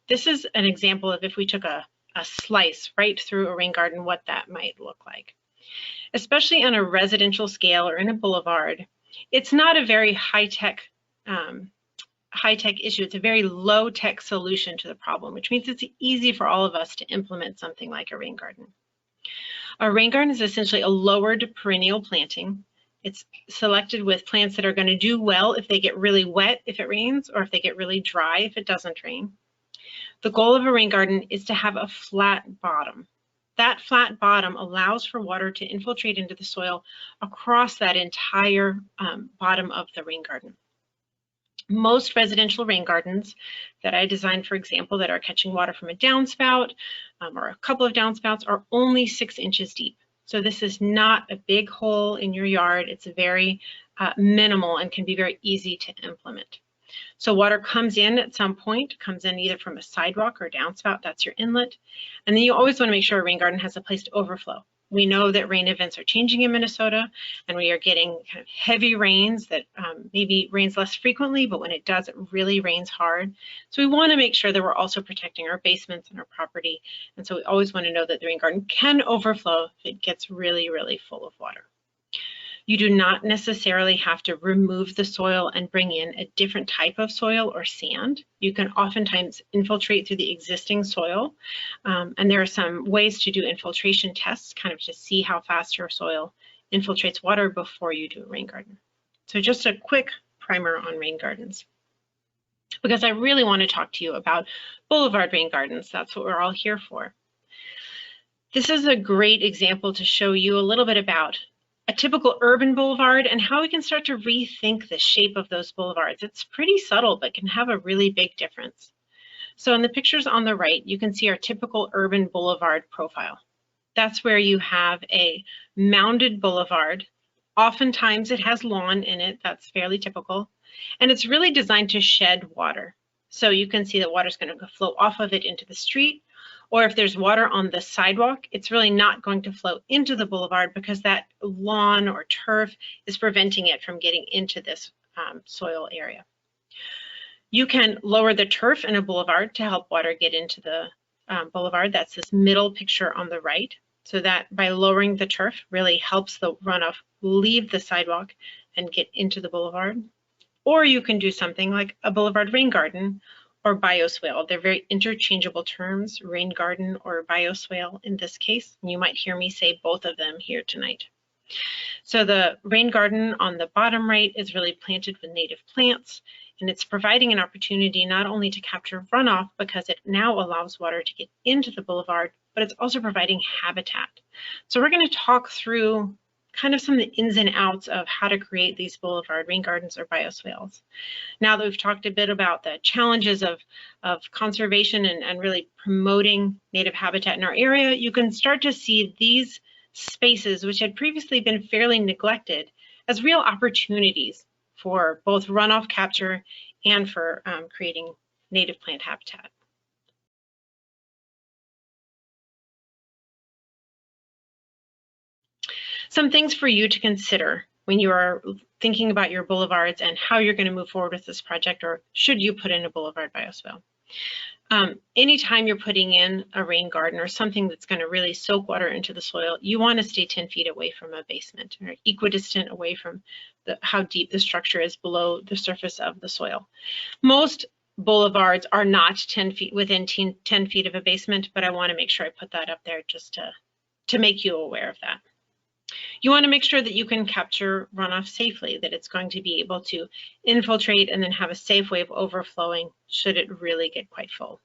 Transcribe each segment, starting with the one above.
This is an example of if we took a slice right through a rain garden, what that might look like. Especially on a residential scale or in a boulevard, it's not a very high-tech issue. It's a very low-tech solution to the problem, which means it's easy for all of us to implement something like a rain garden. A rain garden is essentially a lowered perennial planting. It's selected with plants that are going to do well if they get really wet if it rains, or if they get really dry if it doesn't rain. The goal of a rain garden is to have a flat bottom. That flat bottom allows for water to infiltrate into the soil across that entire bottom of the rain garden. Most residential rain gardens that I designed, for example, that are catching water from a downspout or a couple of downspouts are only 6 inches deep. So this is not a big hole in your yard. It's very minimal and can be very easy to implement. So water comes in at some point, comes in either from a sidewalk or downspout, that's your inlet. And then you always want to make sure a rain garden has a place to overflow. We know that rain events are changing in Minnesota, and we are getting kind of heavy rains that maybe rains less frequently, but when it does, it really rains hard. So we want to make sure that we're also protecting our basements and our property. And so we always want to know that the rain garden can overflow if it gets really, really full of water. You do not necessarily have to remove the soil and bring in a different type of soil or sand. You can oftentimes infiltrate through the existing soil. And there are some ways to do infiltration tests, kind of to see how fast your soil infiltrates water before you do a rain garden. So just a quick primer on rain gardens, because I really want to talk to you about boulevard rain gardens. That's what we're all here for. This is a great example to show you a little bit about a typical urban boulevard and how we can start to rethink the shape of those boulevards. It's pretty subtle, but can have a really big difference. So in the pictures on the right, you can see our typical urban boulevard profile. That's where you have a mounded boulevard. Oftentimes it has lawn in it. That's fairly typical. And it's really designed to shed water. So you can see that water is going to flow off of it into the street. Or if there's water on the sidewalk, it's really not going to flow into the boulevard because that lawn or turf is preventing it from getting into this soil area. You can lower the turf in a boulevard to help water get into the boulevard. That's this middle picture on the right. So that by lowering the turf really helps the runoff leave the sidewalk and get into the boulevard. Or you can do something like a boulevard rain garden or bioswale. They're very interchangeable terms, rain garden or bioswale in this case. You might hear me say both of them here tonight. So the rain garden on the bottom right is really planted with native plants, and it's providing an opportunity not only to capture runoff because it now allows water to get into the boulevard, but it's also providing habitat. So we're going to talk through kind of some of the ins and outs of how to create these boulevard rain gardens or bioswales. Now that we've talked a bit about the challenges of conservation and really promoting native habitat in our area, you can start to see these spaces, which had previously been fairly neglected, as real opportunities for both runoff capture and for creating native plant habitat. Some things for you to consider when you are thinking about your boulevards and how you're going to move forward with this project, or should you put in a boulevard bioswale. Anytime you're putting in a rain garden or something that's going to really soak water into the soil, you want to stay 10 feet away from a basement or equidistant away from how deep the structure is below the surface of the soil. Most boulevards are not 10 feet within 10 feet of a basement, but I want to make sure I put that up there just to make you aware of that. You want to make sure that you can capture runoff safely, that it's going to be able to infiltrate and then have a safe way of overflowing should it really get quite full.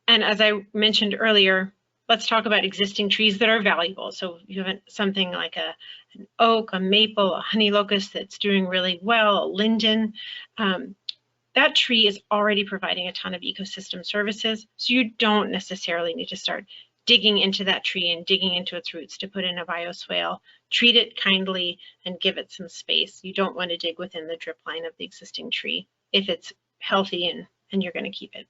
And as I mentioned earlier, let's talk about existing trees that are valuable. So you have something like an oak, a maple, a honey locust that's doing really well, a linden. That tree is already providing a ton of ecosystem services, so you don't necessarily need to start digging into that tree and digging into its roots to put in a bioswale. Treat it kindly and give it some space. You don't want to dig within the drip line of the existing tree if it's healthy and you're going to keep it.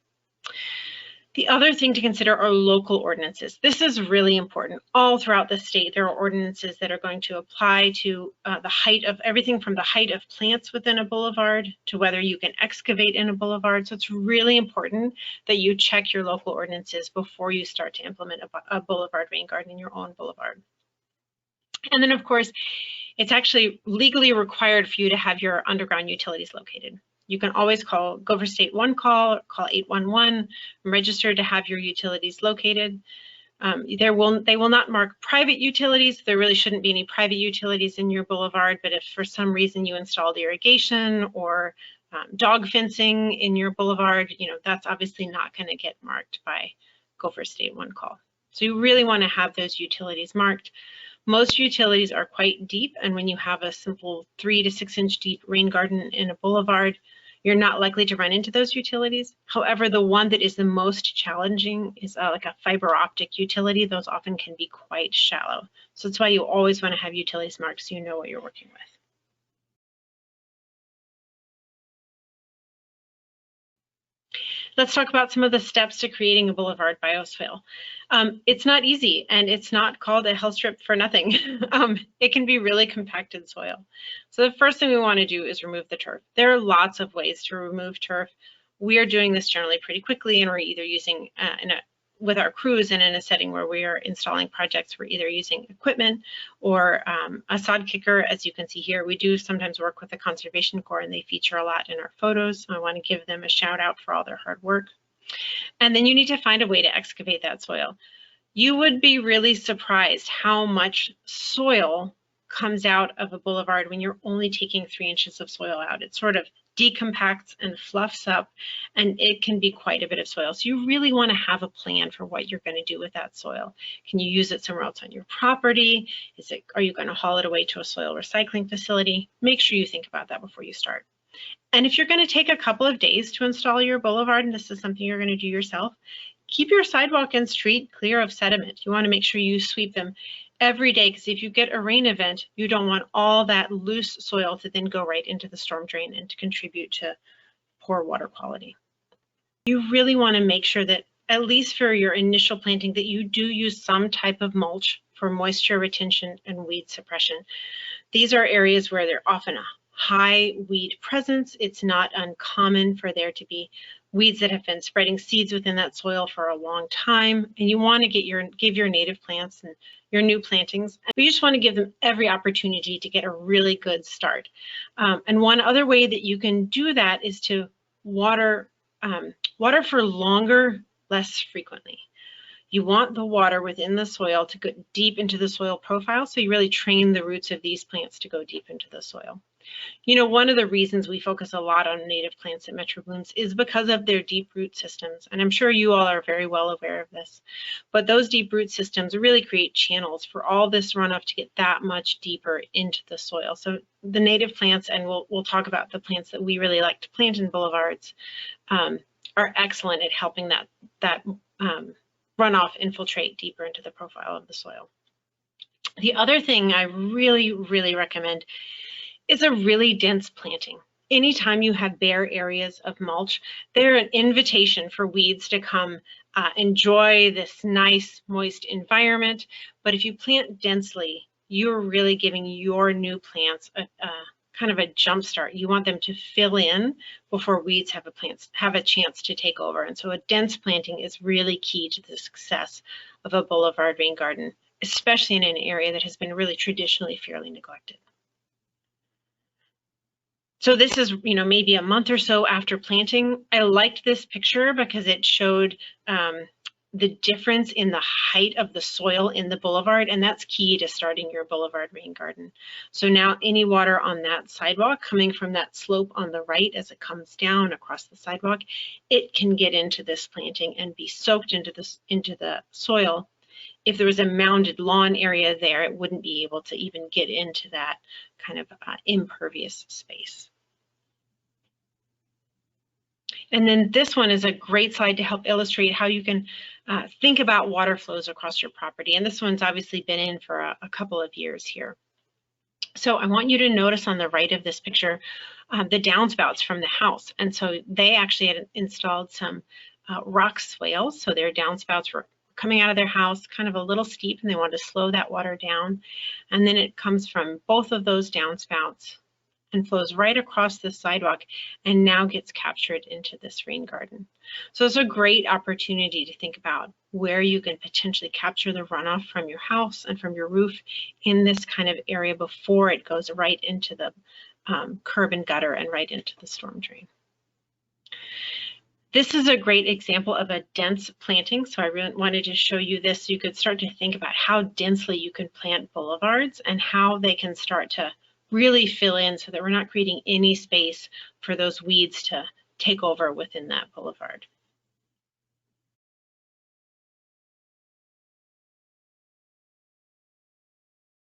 The other thing to consider are local ordinances. This is really important. All throughout the state, there are ordinances that are going to apply to the height of everything from the height of plants within a boulevard to whether you can excavate in a boulevard. So it's really important that you check your local ordinances before you start to implement a boulevard rain garden in your own boulevard. And then, of course, it's actually legally required for you to have your underground utilities located. You can always call Gopher State One Call, call 811, register to have your utilities located. They will not mark private utilities. There really shouldn't be any private utilities in your boulevard, but if for some reason you installed irrigation or dog fencing in your boulevard, that's obviously not going to get marked by Gopher State One Call. So you really want to have those utilities marked. Most utilities are quite deep, and when you have a simple 3 to 6 inch deep rain garden in a boulevard, you're not likely to run into those utilities. However, the one that is the most challenging is like a fiber optic utility. Those often can be quite shallow. So that's why you always want to have utilities marked so you know what you're working with. Let's talk about some of the steps to creating a boulevard bioswale. It's not easy, and it's not called a Hellstrip for nothing. It can be really compacted soil. So the first thing we want to do is remove the turf. There are lots of ways to remove turf. We are doing this generally pretty quickly, and we're either using with our crews and in a setting where we are installing projects, we're either using equipment or a sod kicker. As you can see here, we do sometimes work with the Conservation Corps, and they feature a lot in our photos. So I want to give them a shout out for all their hard work. And then you need to find a way to excavate that soil. You would be really surprised how much soil comes out of a boulevard when you're only taking 3 inches of soil out. It sort of decompacts and fluffs up, and it can be quite a bit of soil. So you really want to have a plan for what you're going to do with that soil. Can you use it somewhere else on your property? Are you going to haul it away to a soil recycling facility? Make sure you think about that before you start. And if you're going to take a couple of days to install your boulevard, and this is something you're going to do yourself, keep your sidewalk and street clear of sediment. You want to make sure you sweep them every day, because if you get a rain event, you don't want all that loose soil to then go right into the storm drain and to contribute to poor water quality. You really want to make sure that, at least for your initial planting, that you do use some type of mulch for moisture retention and weed suppression. These are areas where there's often a high weed presence. It's not uncommon for there to be weeds that have been spreading seeds within that soil for a long time, and you want to give your native plants and your new plantings, but you just want to give them every opportunity to get a really good start. And one other way that you can do that is to water for longer, less frequently. You want the water within the soil to go deep into the soil profile, so you really train the roots of these plants to go deep into the soil. One of the reasons we focus a lot on native plants at Metro Blooms is because of their deep root systems. And I'm sure you all are very well aware of this. But those deep root systems really create channels for all this runoff to get that much deeper into the soil. So the native plants, and we'll talk about the plants that we really like to plant in boulevards, are excellent at helping that runoff infiltrate deeper into the profile of the soil. The other thing I really, really recommend is a really dense planting. Anytime you have bare areas of mulch, they're an invitation for weeds to come enjoy this nice, moist environment. But if you plant densely, you're really giving your new plants a kind of a jump start. You want them to fill in before weeds have a chance to take over. And so a dense planting is really key to the success of a boulevard rain garden, especially in an area that has been really traditionally fairly neglected. So this is, maybe a month or so after planting. I liked this picture because it showed the difference in the height of the soil in the boulevard, and that's key to starting your boulevard rain garden. So now any water on that sidewalk coming from that slope on the right as it comes down across the sidewalk, it can get into this planting and be soaked into the soil. If there was a mounded lawn area there, it wouldn't be able to even get into that kind of impervious space. And then this one is a great slide to help illustrate how you can think about water flows across your property. And this one's obviously been in for a couple of years here. So I want you to notice on the right of this picture the downspouts from the house. And so they actually had installed some rock swales, so their downspouts were coming out of their house kind of a little steep and they wanted to slow that water down. And then it comes from both of those downspouts and flows right across the sidewalk and now gets captured into this rain garden. So it's a great opportunity to think about where you can potentially capture the runoff from your house and from your roof in this kind of area before it goes right into the curb and gutter and right into the storm drain. This is a great example of a dense planting. So I really wanted to show you this. So you could start to think about how densely you can plant boulevards and how they can start to really fill in so that we're not creating any space for those weeds to take over within that boulevard.